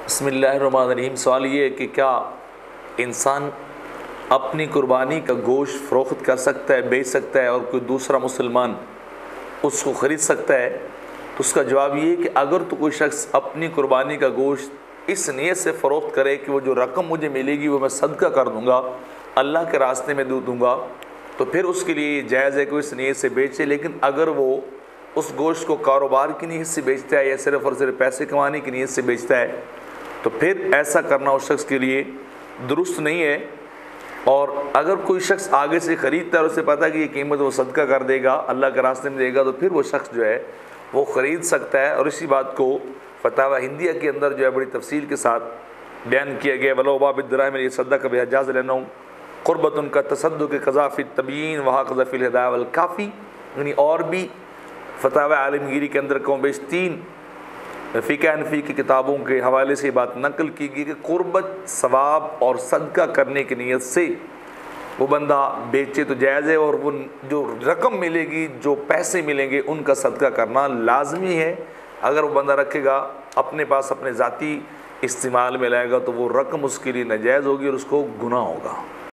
बिस्मिल्लाहिर्रहमानिर्रहीम। सवाल ये है कि क्या इंसान अपनी कुर्बानी का गोश्त फ़रोख्त कर सकता है, बेच सकता है और कोई दूसरा मुसलमान उसको ख़रीद सकता है? तो उसका जवाब ये है कि अगर तो कोई शख्स अपनी कुर्बानी का गोश्त इस नीयत से फ़रोख्त करे कि वो जो रकम मुझे मिलेगी वो मैं सदका कर दूँगा, अल्लाह के रास्ते में दूँगा, तो फिर उसके लिए जायज़ है कि वो इस नीयत से बेचे। लेकिन अगर वो उस गोश्त को कारोबार की नीयत से बेचता है या सिर्फ़ और सिर्फ पैसे कमाने की नीयत से बेचता है, तो फिर ऐसा करना उस शख्स के लिए दुरुस्त नहीं है। और अगर कोई शख्स आगे से ख़रीदता है और उसे पता है कि ये कीमत वो सदका कर देगा, अल्लाह के रास्ते में देगा, तो फिर वो शख्स जो है वो ख़रीद सकता है। और इसी बात को फतावा हिंदिया के अंदर जो है बड़ी तफसील के साथ बयान किया गया। वलोबा बिद्दराहिम ये सदा कभी हजाज लेना क़ुर्बत उनका तसद्दुक़ क़ज़ाफ़ी तबीन वहाँ क़ज़फ़िल हिदाया वल काफ़ी, यानी और भी फतावा आलमगीरी के अंदर कम बेश 3 फ़िक़ह हनफ़ी की किताबों के हवाले से बात नकल की गई कि क़ुर्बत सवाब और सदका करने की नीयत से वो बंदा बेचे तो जायज़ है, और वो जो रकम मिलेगी, जो पैसे मिलेंगे, उनका सदका करना लाजमी है। अगर वो बंदा रखेगा अपने पास, अपने ज़ाती इस्तेमाल में लाएगा, तो वो रकम उसके लिए नाजायज़ होगी और उसको गुनाह होगा।